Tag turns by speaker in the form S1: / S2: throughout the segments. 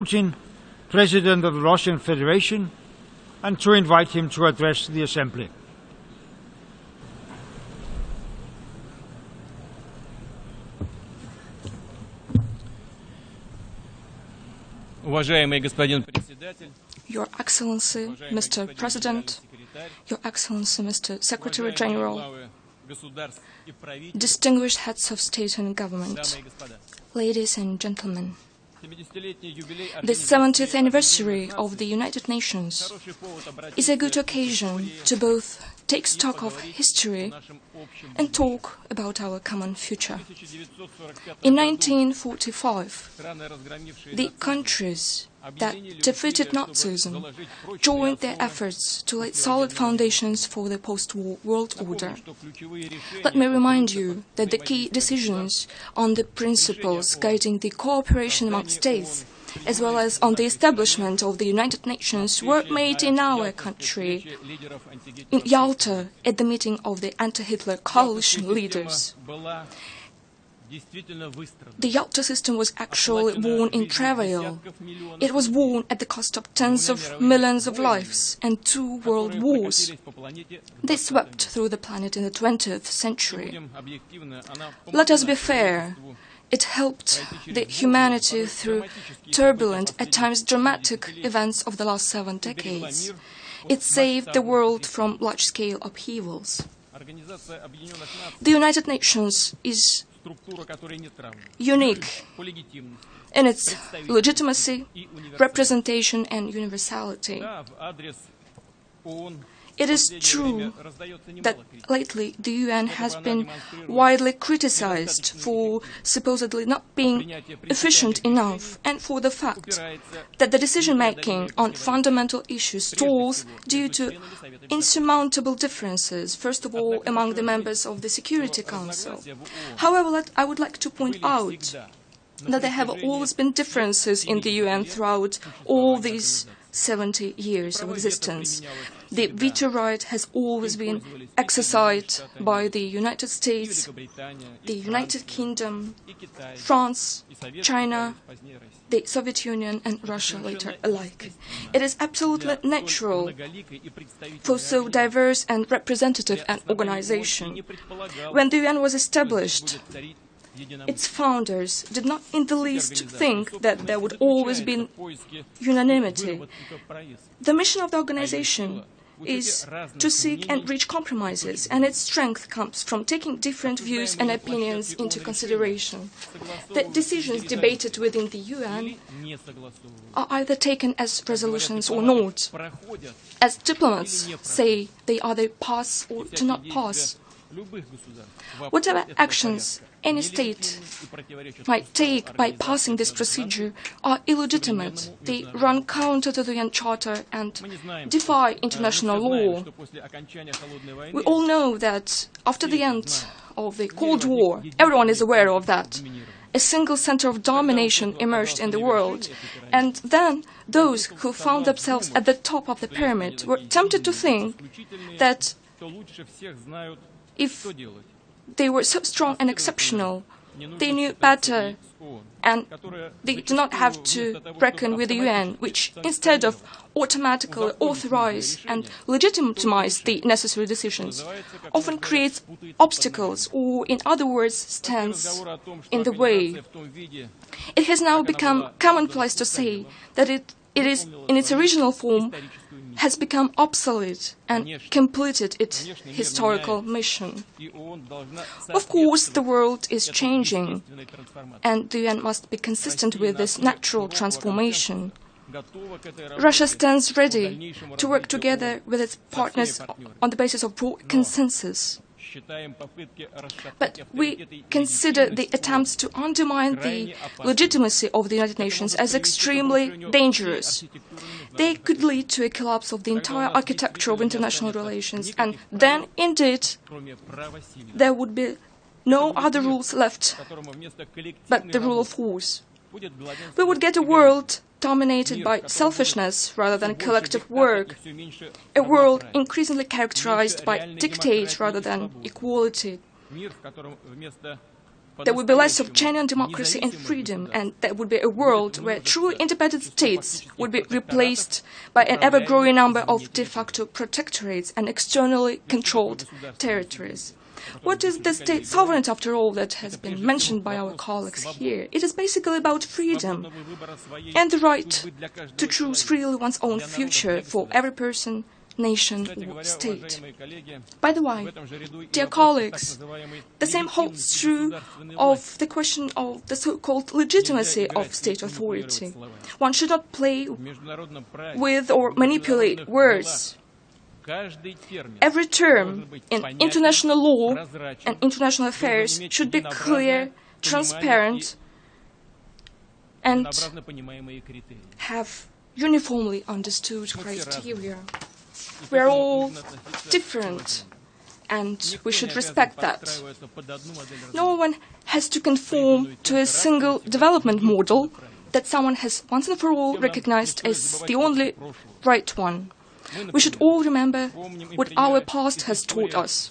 S1: Putin, President of the Russian Federation, and to invite him to address the Assembly.
S2: Your Excellency, Mr. President, Your Excellency, Mr. Secretary General, distinguished heads of state and government, ladies and gentlemen. The 70th anniversary of the United Nations is a good occasion to both take stock of history and talk about our common future. In 1945, the countries that defeated Nazism joined their efforts to lay solid foundations for the post-war world order. Let me remind you that the key decisions on the principles guiding the cooperation among states, as well as on the establishment of the United Nations, were made in our country, in Yalta, at the meeting of the anti-Hitler coalition leaders. The Yalta system was actually won in travail. It was won at the cost of tens of millions of lives and 2 world wars. They swept through the planet in the 20th century. Let us be fair. It helped the humanity through turbulent, at times dramatic, events of the last 7 decades. It saved the world from large-scale upheavals. The United Nations is unique in its legitimacy, representation, and universality. It is true that lately the UN has been widely criticized for supposedly not being efficient enough and for the fact that the decision-making on fundamental issues stalls due to insurmountable differences, first of all among the members of the Security Council. However, I would like to point out that there have always been differences in the UN throughout all these 70 years of existence. The veto right has always been exercised by the United States, the United Kingdom, France, China, the Soviet Union and Russia later alike. It is absolutely natural for so diverse and representative an organization. When the UN was established, its founders did not in the least think that there would always be unanimity. The mission of the organization is to seek and reach compromises, and its strength comes from taking different views and opinions into consideration. The decisions debated within the UN are either taken as resolutions or not. As diplomats say, they either pass or do not pass. Whatever actions any state might take by passing this procedure are illegitimate. They run counter to the UN Charter and defy international law. We all know that after the end of the Cold War, everyone is aware of that, a single center of domination emerged in the world, and then those who found themselves at the top of the pyramid were tempted to think that if they were so strong and exceptional, they knew better, and they do not have to reckon with the UN, which instead of automatically authorize and legitimize the necessary decisions, often creates obstacles, or in other words, stands in the way. It has now become commonplace to say that it is, in its original form, has become obsolete and completed its historical mission. Of course, the world is changing, and the UN must be consistent with this natural transformation. Russia stands ready to work together with its partners on the basis of broad consensus. But we consider the attempts to undermine the legitimacy of the United Nations as extremely dangerous. They could lead to a collapse of the entire architecture of international relations, and then, indeed, there would be no other rules left but the rule of force. We would get a world dominated by selfishness rather than collective work, a world increasingly characterized by dictate rather than equality. there would be less of genuine democracy and freedom, and there would be a world where truly independent states would be replaced by an ever-growing number of de facto protectorates and externally controlled territories. What is the state sovereignty, after all, that has been mentioned by our colleagues here? It is basically about freedom and the right to choose freely one's own future for every person, nation, or state. By the way, dear colleagues, the same holds true of the question of the so-called legitimacy of state authority. One should not play with or manipulate words. Every term in international law and international affairs should be clear, transparent, and have uniformly understood criteria. We are all different, and we should respect that. No one has to conform to a single development model that someone has once and for all recognized as the only right one. We should all remember what our past has taught us.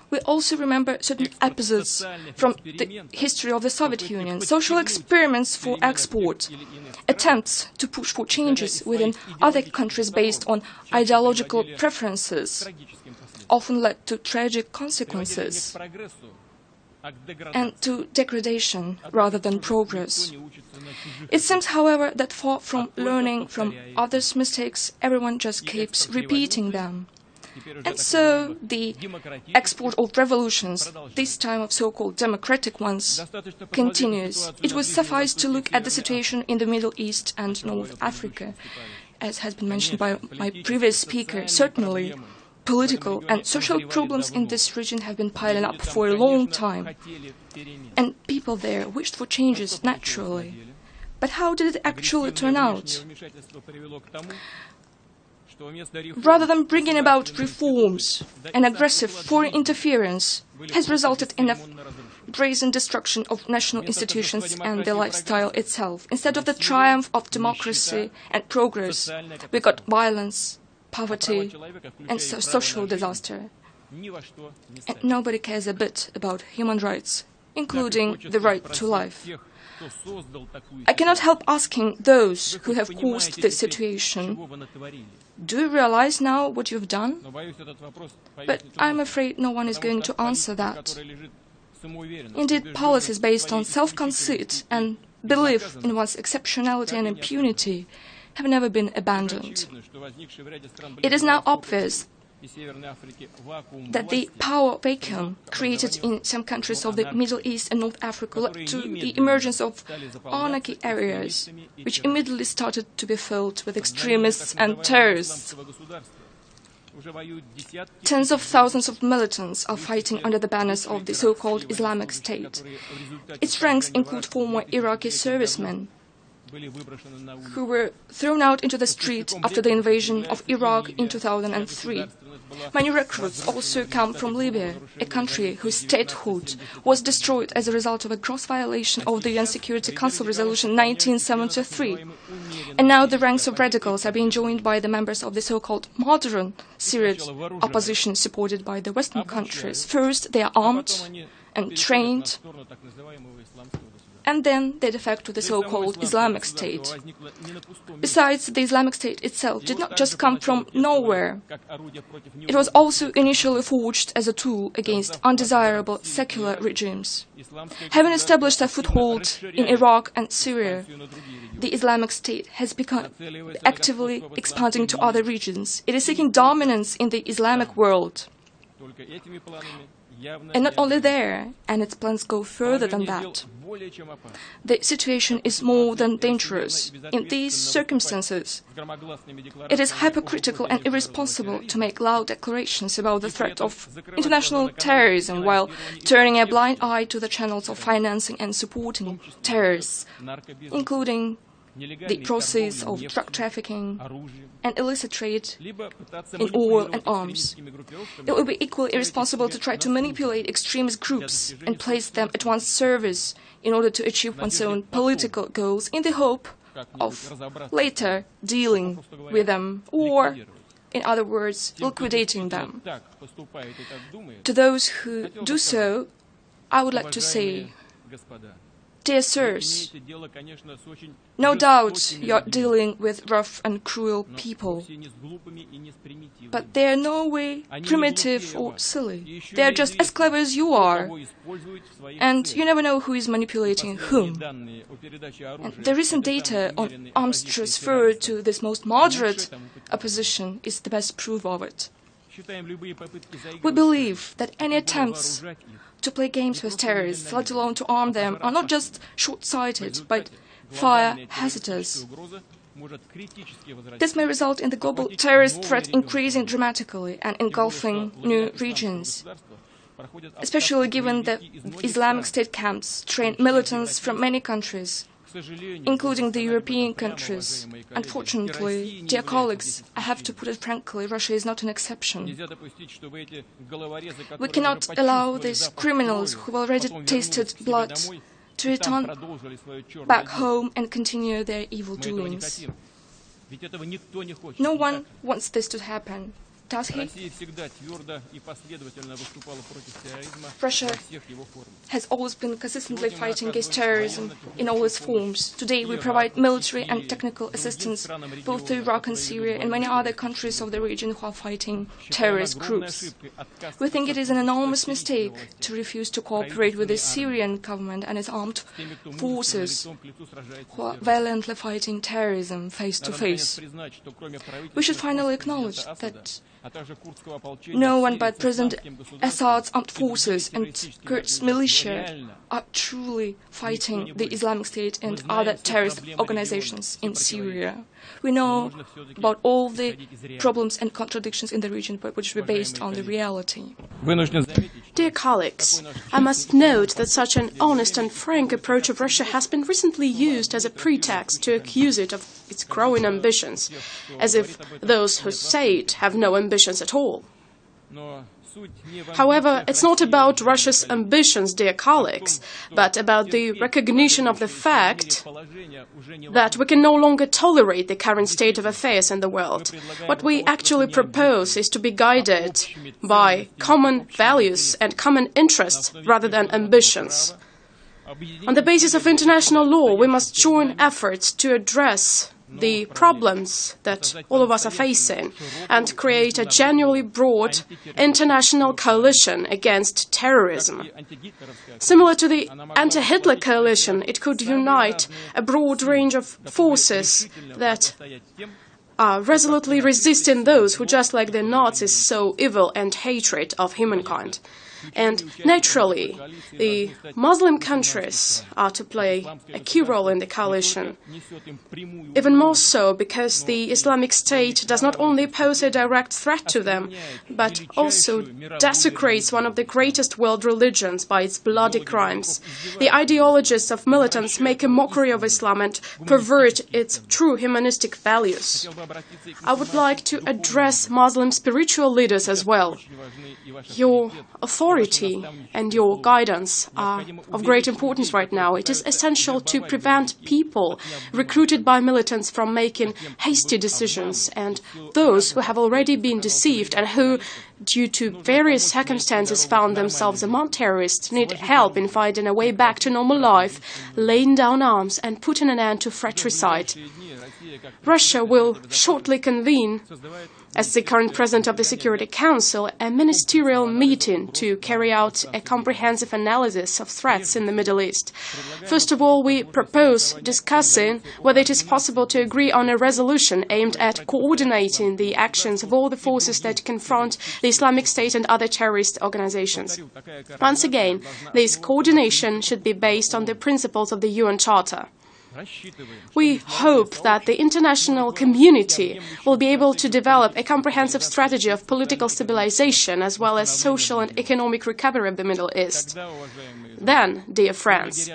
S2: We also remember certain episodes from the history of the Soviet Union, social experiments for export, attempts to push for changes within other countries based on ideological preferences, often led to tragic consequences and to degradation rather than progress. It seems, however, that far from learning from others' mistakes, everyone just keeps repeating them. And so the export of revolutions, this time of so-called democratic ones, continues. It would suffice to look at the situation in the Middle East and North Africa, as has been mentioned by my previous speaker. Certainly, political and social problems in this region have been piling up for a long time, and people there wished for changes naturally. But how did it actually turn out? Rather than bringing about reforms, an aggressive foreign interference has resulted in a brazen destruction of national institutions and the lifestyle itself. Instead of the triumph of democracy and progress, we got violence, poverty, and social disaster. And nobody cares a bit about human rights, including the right to life. I cannot help asking those who have caused this situation, do you realize now what you've done? But I'm afraid no one is going to answer that. Indeed, policies based on self-conceit and belief in one's exceptionality and impunity have never been abandoned. It is now obvious that the power vacuum created in some countries of the Middle East and North Africa led to the emergence of anarchy areas, which immediately started to be filled with extremists and terrorists. Tens of thousands of militants are fighting under the banners of the so-called Islamic State. Its ranks include former Iraqi servicemen who were thrown out into the street after the invasion of Iraq in 2003. Many recruits also come from Libya, a country whose statehood was destroyed as a result of a gross violation of the UN Security Council Resolution 1973. And now the ranks of radicals are being joined by the members of the so-called modern Syrian opposition supported by the Western countries. First, they are armed and trained, and then they defect to the so-called Islamic State. Besides, the Islamic State itself did not just come from nowhere. It was also initially forged as a tool against undesirable secular regimes. Having established a foothold in Iraq and Syria, the Islamic State has become actively expanding to other regions. It is seeking dominance in the Islamic world. And not only there, and its plans go further than that. The situation is more than dangerous. In these circumstances, it is hypocritical and irresponsible to make loud declarations about the threat of international terrorism while turning a blind eye to the channels of financing and supporting terrorists, including the process of drug trafficking and illicit trade in oil and arms. It would be equally irresponsible to try to manipulate extremist groups and place them at one's service in order to achieve one's own political goals in the hope of later dealing with them or, in other words, liquidating them. To those who do so, I would like to say, dear sirs, no doubt you're dealing with rough and cruel people, but they are no way primitive or silly. They are just as clever as you are, and you never know who is manipulating whom. And the recent data on arms transfer to this most moderate opposition is the best proof of it. We believe that any attempts to play games with terrorists, let alone to arm them, are not just short-sighted, but fire hazardous. This may result in the global terrorist threat increasing dramatically and engulfing new regions, especially given that Islamic State camps train militants from many countries, including the European countries. Unfortunately, dear colleagues, I have to put it frankly, Russia is not an exception. We cannot allow these criminals who have already tasted blood to return back home and continue their evil doings. No one wants this to happen. Does he? Russia has always been consistently fighting against terrorism in all its forms. Today we provide military and technical assistance both to Iraq and Syria and many other countries of the region who are fighting terrorist groups. We think it is an enormous mistake to refuse to cooperate with the Syrian government and its armed forces who are violently fighting terrorism face to face. We should finally acknowledge that no one but President Assad's armed forces and Kurds militia are truly fighting the Islamic State and other terrorist organizations in Syria. We know about all the problems and contradictions in the region, but which were based on the reality.
S3: Dear colleagues, I must note that such an honest and frank approach of Russia has been recently used as a pretext to accuse it of its growing ambitions, as if those who say it have no ambitions at all. However, it's not about Russia's ambitions, dear colleagues, but about the recognition of the fact that we can no longer tolerate the current state of affairs in the world. What we actually propose is to be guided by common values and common interests rather than ambitions. On the basis of international law, we must join efforts to address the problems that all of us are facing and create a genuinely broad international coalition against terrorism. Similar to the anti-Hitler coalition, it could unite a broad range of forces that are resolutely resisting those who, just like the Nazis, sow evil and hatred of humankind. And naturally, the Muslim countries are to play a key role in the coalition, even more so because the Islamic State does not only pose a direct threat to them, but also desecrates one of the greatest world religions by its bloody crimes. The ideologists of militants make a mockery of Islam and pervert its true humanistic values. I would like to address Muslim spiritual leaders as well. Your authority and your guidance are of great importance right now. It is essential to prevent people recruited by militants from making hasty decisions, and those who have already been deceived and who, due to various circumstances, found themselves among terrorists, need help in finding a way back to normal life, laying down arms and putting an end to fratricide. Russia will shortly convene, as the current President of the Security Council, a ministerial meeting to carry out a comprehensive analysis of threats in the Middle East. First of all, we propose discussing whether it is possible to agree on a resolution aimed at coordinating the actions of all the forces that confront the Islamic State and other terrorist organizations. Once again, this coordination should be based on the principles of the UN Charter. We hope that the international community will be able to develop a comprehensive strategy of political stabilization as well as social and economic recovery of the Middle East. Then, dear friends,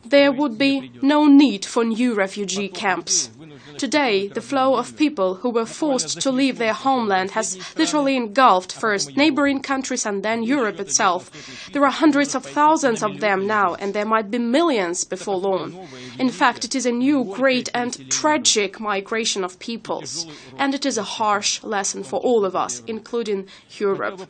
S3: there would be no need for new refugee camps. Today, the flow of people who were forced to leave their homeland has literally engulfed first neighboring countries and then Europe itself. There are hundreds of thousands of them now, and there might be millions before long. In fact, it is a new, great and tragic migration of peoples, and it is a harsh lesson for all of us, including Europe.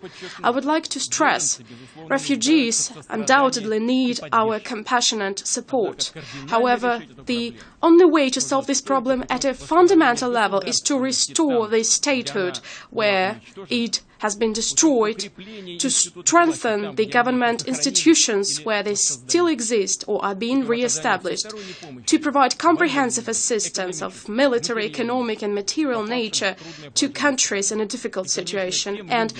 S3: I would like to stress, refugees undoubtedly need our compassionate support. However, the only way to solve this problem at a fundamental level is to restore the statehood where it has been destroyed, to strengthen the government institutions where they still exist or are being re-established, to provide comprehensive assistance of military, economic and material nature to countries in a difficult situation, and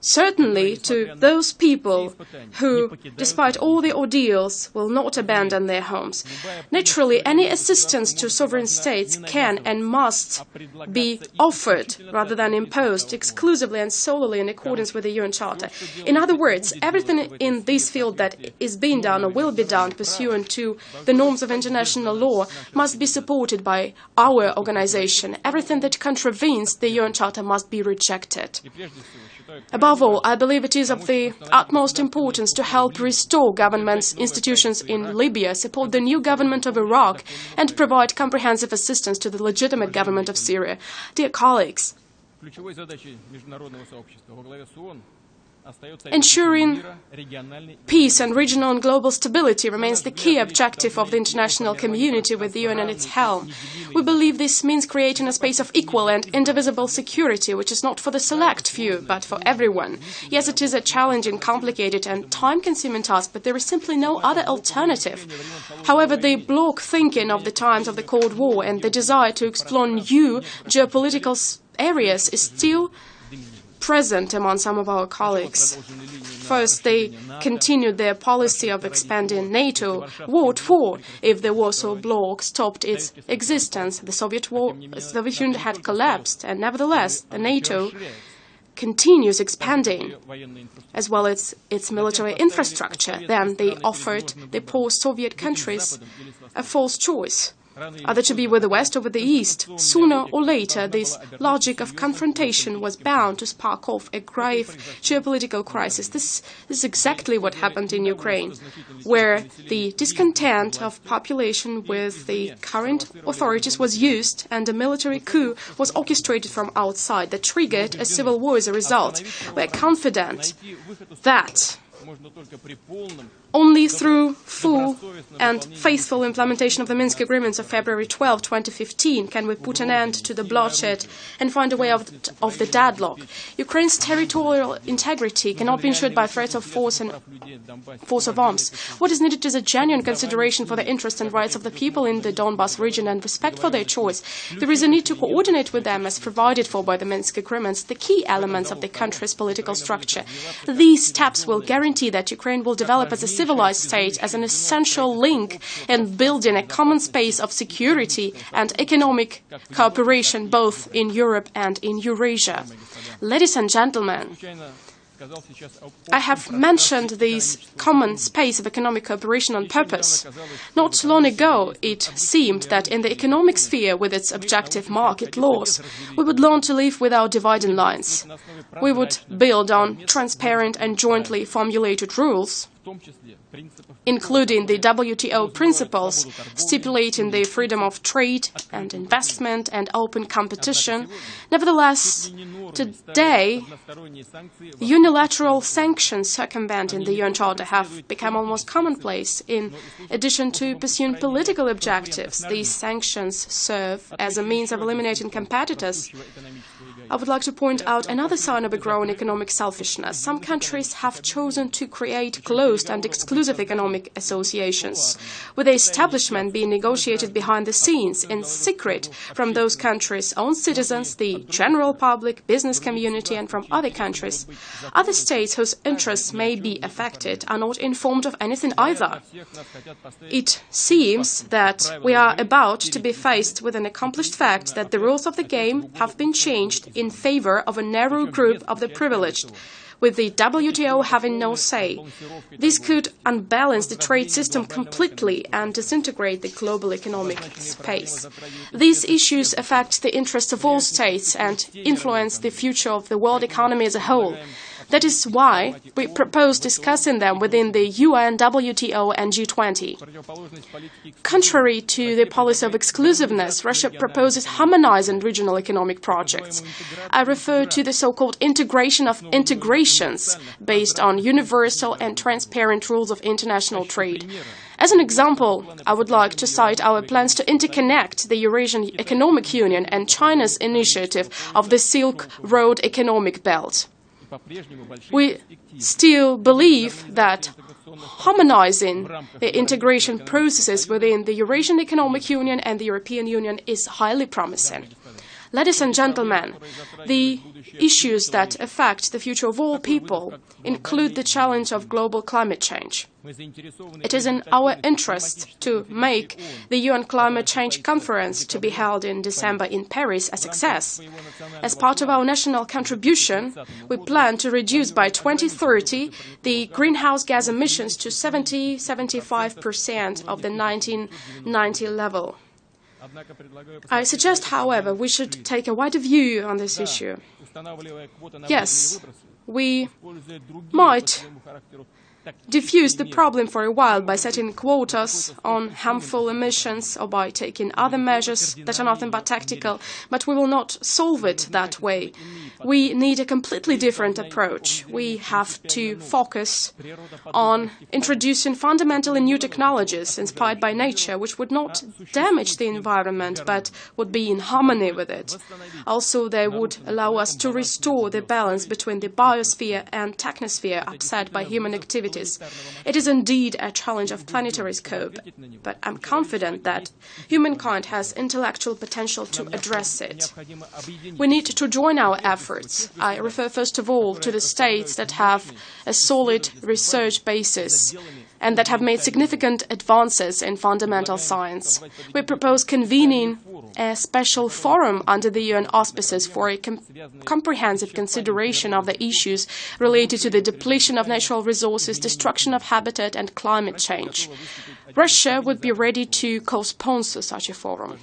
S3: certainly to those people who, despite all the ordeals, will not abandon their homes. Naturally, any assistance to sovereign states can and must be offered rather than imposed exclusively and solely in accordance with the UN Charter. In other words, everything in this field that is being done or will be done pursuant to the norms of international law must be supported by our organization. Everything that contravenes the UN Charter must be rejected. Above all, I believe it is of the utmost importance to help restore government's institutions in Libya, support the new government of Iraq, and provide comprehensive assistance to the legitimate government of Syria. Dear colleagues, ensuring peace and regional and global stability remains the key objective of the international community with the UN at its helm. We believe this means creating a space of equal and indivisible security, which is not for the select few, but for everyone. Yes, it is a challenging, complicated and time-consuming task, but there is simply no other alternative. However, the bloc thinking of the times of the Cold War and the desire to explore new geopolitical areas is still present among some of our colleagues. First, they continued their policy of expanding NATO. What for? If the Warsaw Bloc stopped its existence, the Soviet Union had collapsed, and nevertheless, the NATO continues expanding, as well as its military infrastructure. Then they offered the post-Soviet countries a false choice, either to be with the West or with the East. Sooner or later, this logic of confrontation was bound to spark off a grave geopolitical crisis. This is exactly what happened in Ukraine, where the discontent of population with the current authorities was used and a military coup was orchestrated from outside that triggered a civil war as a result. We are confident that only through full and faithful implementation of the Minsk Agreements of February 12, 2015 can we put an end to the bloodshed and find a way out of the deadlock. Ukraine's territorial integrity cannot be ensured by threats of force of arms. What is needed is a genuine consideration for the interests and rights of the people in the Donbas region and respect for their choice. There is a need to coordinate with them as provided for by the Minsk Agreements, the key elements of the country's political structure. These steps will guarantee that Ukraine will develop as a civilized state, as an essential link in building a common space of security and economic cooperation both in Europe and in Eurasia. Ladies and gentlemen, I have mentioned this common space of economic cooperation on purpose. Not long ago, it seemed that in the economic sphere, with its objective market laws, we would learn to live without dividing lines. We would build on transparent and jointly formulated rules, including the WTO principles stipulating the freedom of trade and investment and open competition. Nevertheless, today, unilateral sanctions circumventing the UN Charter have become almost commonplace. In addition to pursuing political objectives, these sanctions serve as a means of eliminating competitors. I would like to point out another sign of a growing economic selfishness. Some countries have chosen to create closed and exclusive economic associations, with the establishment being negotiated behind the scenes, in secret, from those countries' own citizens, the general public, business community, and from other countries. Other states whose interests may be affected are not informed of anything either. It seems that we are about to be faced with an accomplished fact that the rules of the game have been changed in in favor of a narrow group of the privileged, with the WTO having no say. This could unbalance the trade system completely and disintegrate the global economic space. These issues affect the interests of all states and influence the future of the world economy as a whole. That is why we propose discussing them within the UN, WTO and G20. Contrary to the policy of exclusiveness, Russia proposes harmonizing regional economic projects. I refer to the so-called integration of integrations based on universal and transparent rules of international trade. As an example, I would like to cite our plans to interconnect the Eurasian Economic Union and China's initiative of the Silk Road Economic Belt. We still believe that harmonizing the integration processes within the Eurasian Economic Union and the European Union is highly promising. Ladies and gentlemen, the issues that affect the future of all people include the challenge of global climate change. It is in our interest to make the UN Climate Change Conference to be held in December in Paris a success. As part of our national contribution, we plan to reduce by 2030 the greenhouse gas emissions to 70–75% of the 1990 level. I suggest, however, we should take a wider view on this issue. Yes, we might diffuse the problem for a while by setting quotas on harmful emissions or by taking other measures that are nothing but tactical, but we will not solve it that way. We need a completely different approach. We have to focus on introducing fundamentally new technologies inspired by nature, which would not damage the environment, but would be in harmony with it. Also, they would allow us to restore the balance between the biosphere and technosphere upset by human activities. It is indeed a challenge of planetary scope, but I'm confident that humankind has intellectual potential to address it. We need to join our efforts. I refer first of all to the states that have a solid research basis and that have made significant advances in fundamental science. We propose convening a special forum under the UN auspices for a comprehensive consideration of the issues related to the depletion of natural resources, destruction of habitat and climate change. Russia would be ready to co-sponsor such a forum.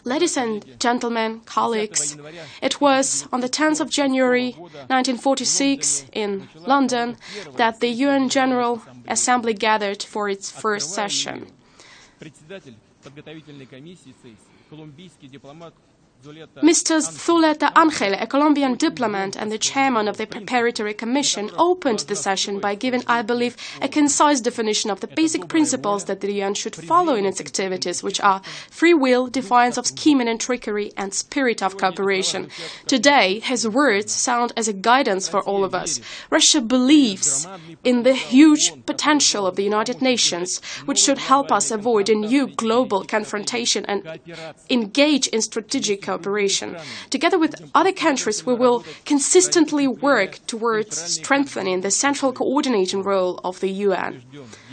S3: Ladies and gentlemen, colleagues, it was on the 10th of January 1946 in London that the UN General Assembly gathered for its first session. Mr. Zuleta Angel, a Colombian diplomat and the chairman of the Preparatory Commission, opened the session by giving, I believe, a concise definition of the basic principles that the UN should follow in its activities, which are free will, defiance of scheming and trickery, and spirit of cooperation. Today, his words sound as a guidance for all of us. Russia believes in the huge potential of the United Nations, which should help us avoid a new global confrontation and engage in strategic cooperation. Together with other countries, we will consistently work towards strengthening the central coordinating role of the UN.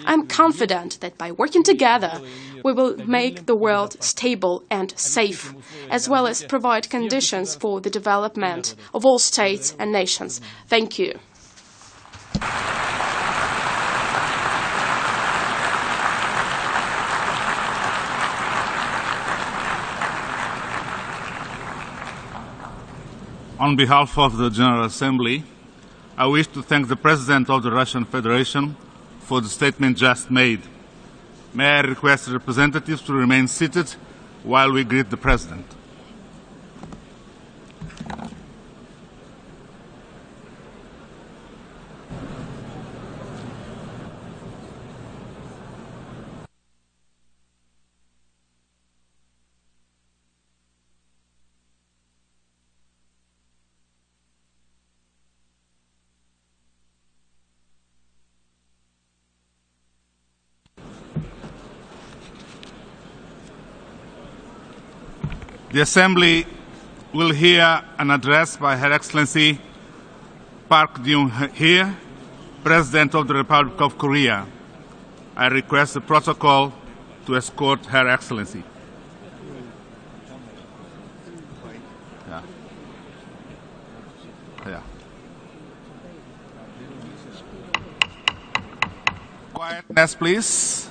S3: I'm confident that by working together, we will make the world stable and safe, as well as provide conditions for the development of all states and nations. Thank you.
S4: On behalf of the General Assembly, I wish to thank the President of the Russian Federation for the statement just made. May I request representatives to remain seated while we greet the President. The Assembly will hear an address by Her Excellency Park Geun-hye, President of the Republic of Korea. I request the protocol to escort Her Excellency. Yeah. Yeah. Quietness, please.